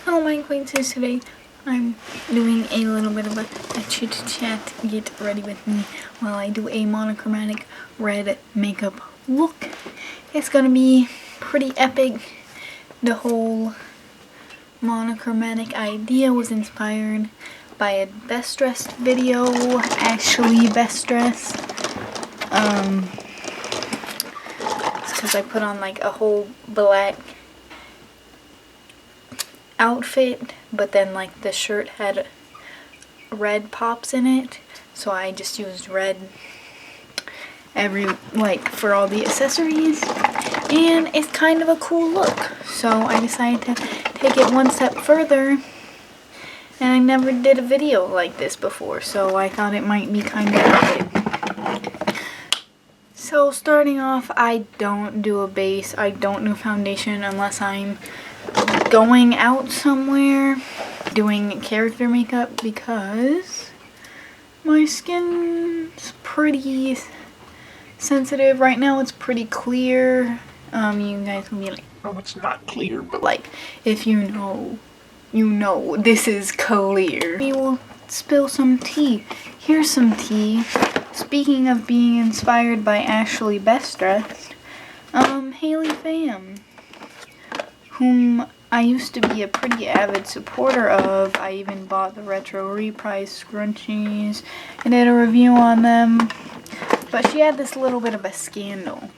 Hello, my acquaintances. Today I'm doing a little bit of a chit chat. Get ready with me while I do a monochromatic red makeup look. It's gonna be pretty epic. The whole monochromatic idea was inspired by a best dressed video, Ashley best dressed. It's because I put on like a whole black outfit, but then like the shirt had red pops in it, so I just used red for all the accessories, and it's kind of a cool look. So I decided to take it one step further, and I never did a video like this before, so I thought it might be kind of epic. So starting off, I don't do a base, I don't do foundation unless I'm going out somewhere doing character makeup, because my skin's pretty sensitive right now. It's pretty clear. You guys will be like, oh, it's not clear, but like, if you know, you know this is clear. We will spill some tea. Here's some tea. Speaking of being inspired by Ashley Best Dressed, Haley Pham, whom I used to be a pretty avid supporter of. I even bought the retro reprise scrunchies and did a review on them. But she had this little bit of a scandal.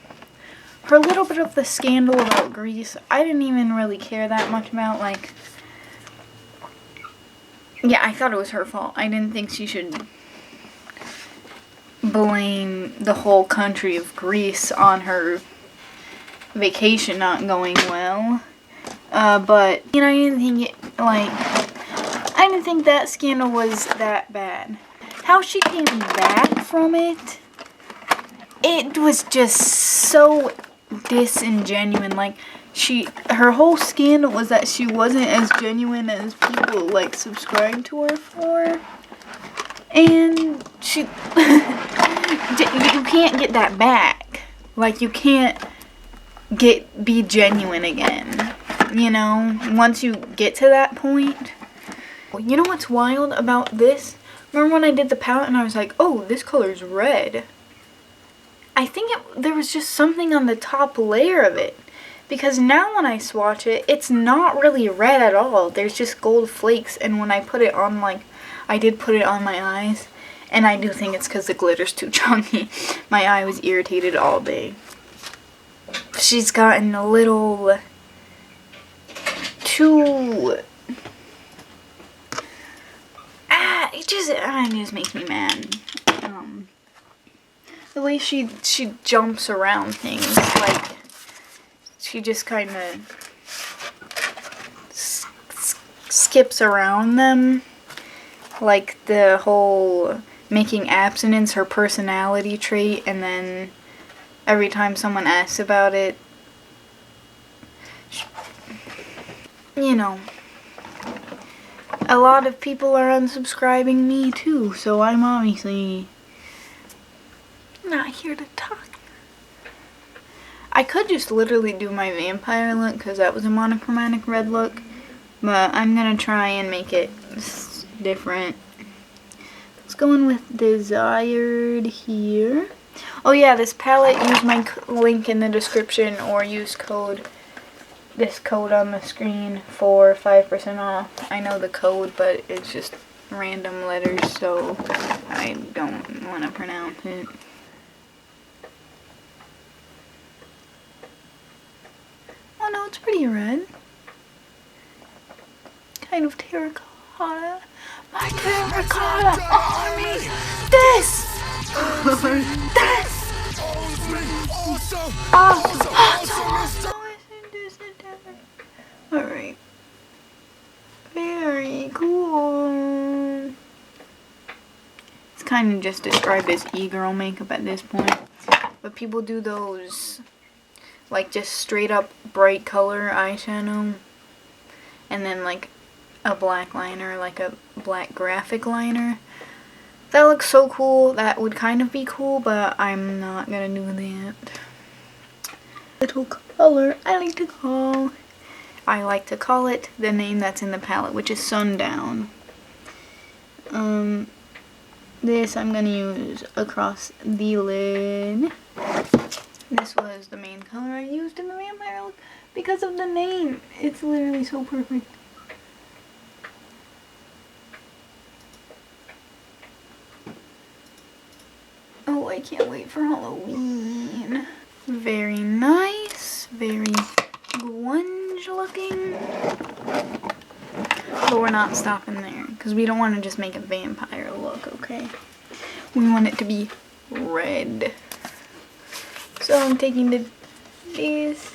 Her little bit of the scandal about Grease, I didn't even really care that much about. Like, yeah, I thought it was her fault. I didn't think she should blame the whole country of Greece on her vacation not going well. But, you know, I didn't think that scandal was that bad. How she came back from it, it was just so disingenuine. Like, her whole scandal was that she wasn't as genuine as people, like, subscribed to her for. And she, you can't get that back. Like, you can't be genuine again. You know, once you get to that point. You know what's wild about this? Remember when I did the palette and I was like, oh, this color's red. I think there was just something on the top layer of it. Because now when I swatch it, it's not really red at all. There's just gold flakes. And when I put it on, like, I did put it on my eyes. And I do think it's because the glitter's too chunky. My eye was irritated all day. She's gotten a little too, it just makes me mad. The way she jumps around things, like, she just kind of skips around them, like the whole making abstinence her personality trait, and then every time someone asks about it, you know, a lot of people are unsubscribing me too, so I'm obviously not here to talk. I could just literally do my vampire look, because that was a monochromatic red look, but I'm gonna try and make it different. Let's go in with Desired here. Oh yeah, this palette, use my link in the description, or use this code on the screen for 5% off. I know the code, but it's just random letters, so I don't want to pronounce it. Oh no, it's pretty red. Kind of terracotta. My terracotta army! This! This! Awesome! Alright. Very cool. It's kind of just described as e-girl makeup at this point. But people do those, like, just straight up bright color eyeshadow. And then, like, a black liner, like a black graphic liner. That looks so cool. That would kind of be cool, but I'm not gonna do that. Little color I like to call I like to call it the name that's in the palette, which is Sundown. This I'm going to use across the lid. This was the main color I used in the vampire look because of the name. It's literally so perfect. Oh, I can't wait for Halloween. Very nice, very grunge looking. But we're not stopping there because we don't want to just make a vampire look, okay? We want it to be red. So I'm taking these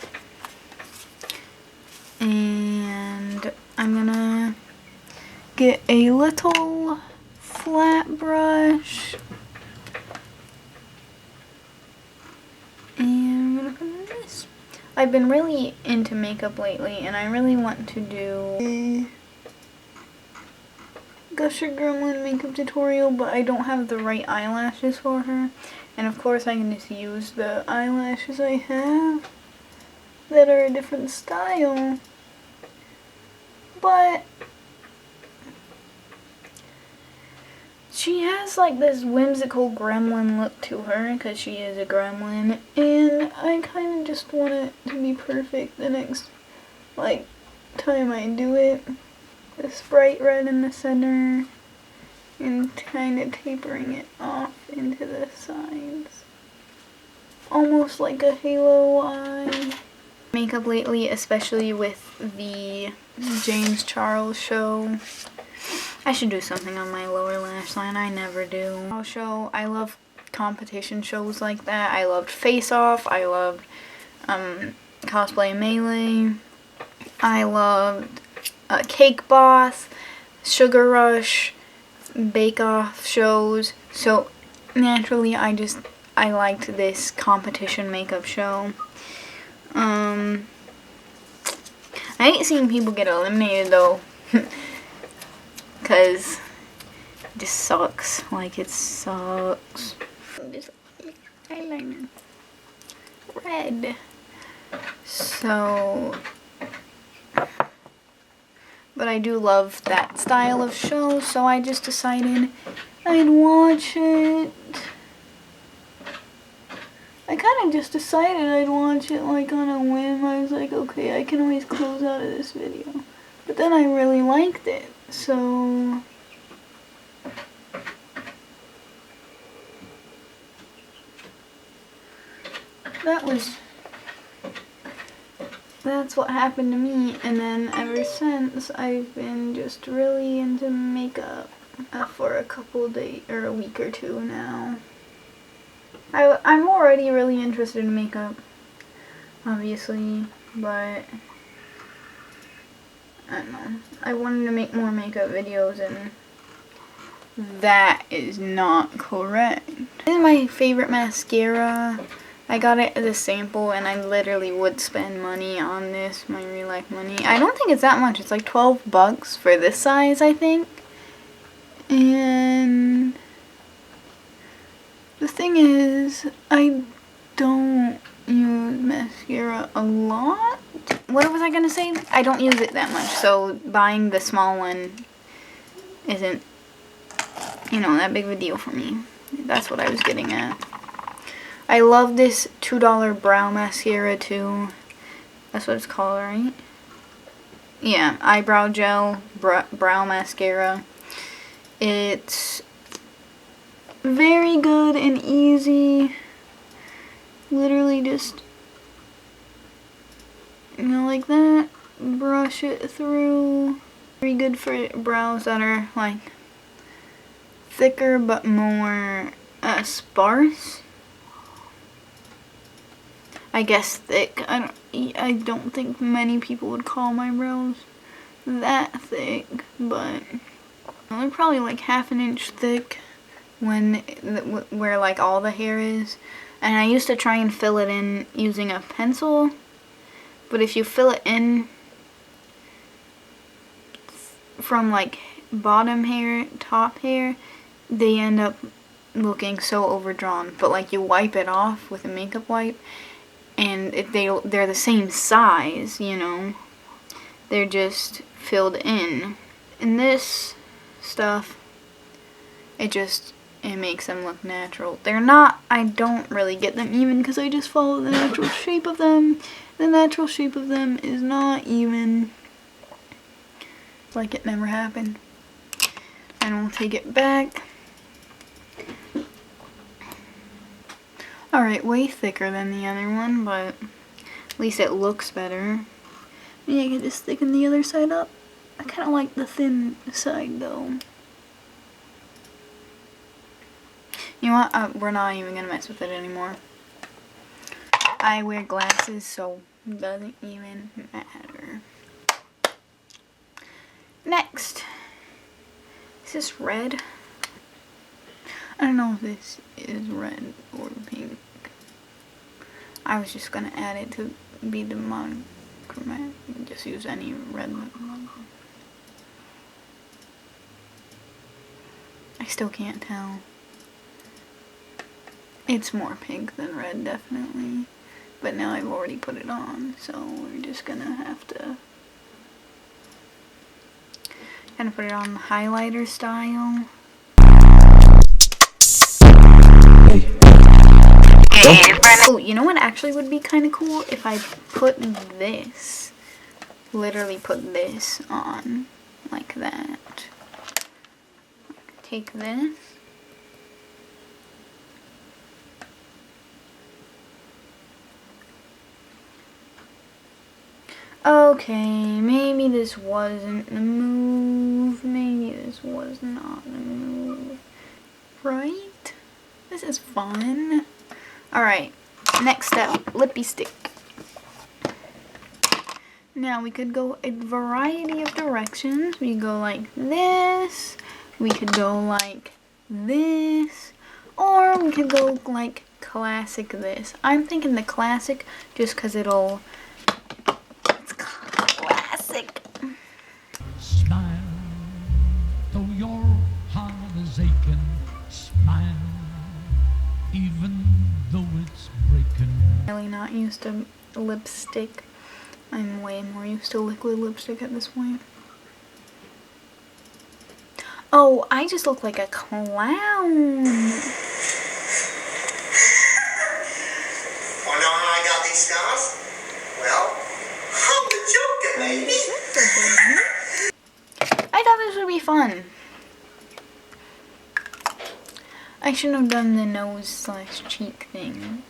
and I'm gonna get a little flat brush and I'm gonna put it in this. I've been really into makeup lately and I really want to do a Gusher Gremlin makeup tutorial, but I don't have the right eyelashes for her. And of course I can just use the eyelashes I have that are a different style. But she has like this whimsical gremlin look to her because she is a gremlin. And I kind of just want it to be perfect the next time I do it. This bright red in the center. And kind of tapering it off into the sides. Almost like a halo eye. Makeup lately, especially with the James Charles show. I should do something on my lower lash line. I never do. I love competition shows like that. I loved Face Off. I loved Cosplay Melee. I loved Cake Boss, Sugar Rush, Bake Off shows. So naturally I liked this competition makeup show. I hate seeing people get eliminated though because it just sucks. Like, it sucks. This eyeliner red. So, but I do love that style of show, so I just decided I'd watch it. I kind of just decided I'd watch it like on a whim. I was like, okay, I can always close out of this video. But then I really liked it, so that's what happened to me. And then ever since, I've been just really into makeup for a couple days or a week or two now. I'm already really interested in makeup, obviously, but I don't know. I wanted to make more makeup videos and that is not correct. This is my favorite mascara. I got it as a sample and I literally would spend money on this, my real life money. I don't think it's that much. It's like 12 bucks for this size, I think. And the thing is, I don't use mascara a lot. What was I gonna say? I don't use it that much, so buying the small one isn't, you know, that big of a deal for me. That's what I was getting at. I love this $2 brow mascara too. That's what it's called, right? Yeah, eyebrow gel brow mascara. It's very good and easy. Literally just, you know, like that. Brush it through. Very good for brows that are like thicker but more sparse. I guess thick. I don't think many people would call my brows that thick, but they're probably like ½ an inch thick where like all the hair is. And I used to try and fill it in using a pencil, but if you fill it in from like bottom hair, top hair, they end up looking so overdrawn. But like you wipe it off with a makeup wipe and they're the same size, you know. they're just filled in. And this stuff, it makes them look natural. They're not, I don't really get them even because I just follow the natural shape of them. The natural shape of them is not even. Like it never happened. And we'll take it back. Alright, way thicker than the other one, but at least it looks better. Maybe I can just thicken the other side up. I kind of like the thin side though. You know what? We're not even gonna mess with it anymore. I wear glasses, so it doesn't even matter. Next, is this red? I don't know if this is red or pink. I was just gonna add it to be the monochromatic. Just use any red. I still can't tell. It's more pink than red, definitely. But now I've already put it on, so we're just gonna have to kind of put it on the highlighter style. Oh, you know what actually would be kind of cool? If I put this, literally put this on like that. Take this. Okay, maybe this wasn't the move. Maybe this was not the move. Right? This is fun. Alright, next step, lippy stick. Now we could go a variety of directions. We could go like this. We could go like this. Or we could go like classic this. I'm thinking the classic just because it'll... Smile, though your heart is aching. Smile, even though it's breaking. I'm really not used to lipstick. I'm way more used to liquid lipstick at this point. Oh, I just look like a clown. Wanna know how I got these scars? Well, I'm the Joker, baby. I thought this would be fun. I shouldn't have done the nose/cheek thing.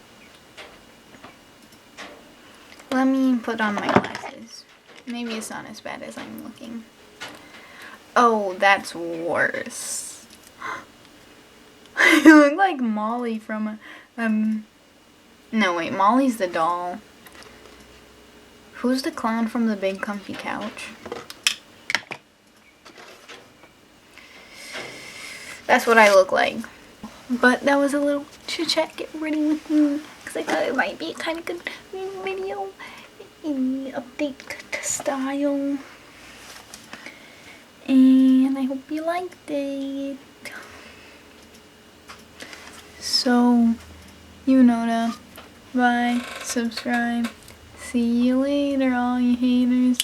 Let me put on my glasses. Maybe it's not as bad as I'm looking. Oh, that's worse. I look like Molly from no wait, Molly's the doll. Who's the clown from the Big Comfy Couch? That's what I look like. But that was a little chit chat, get ready with me, because I thought it might be a kind of good video in update style. And I hope you liked it. So, you know to bye, subscribe. See you later, all you haters.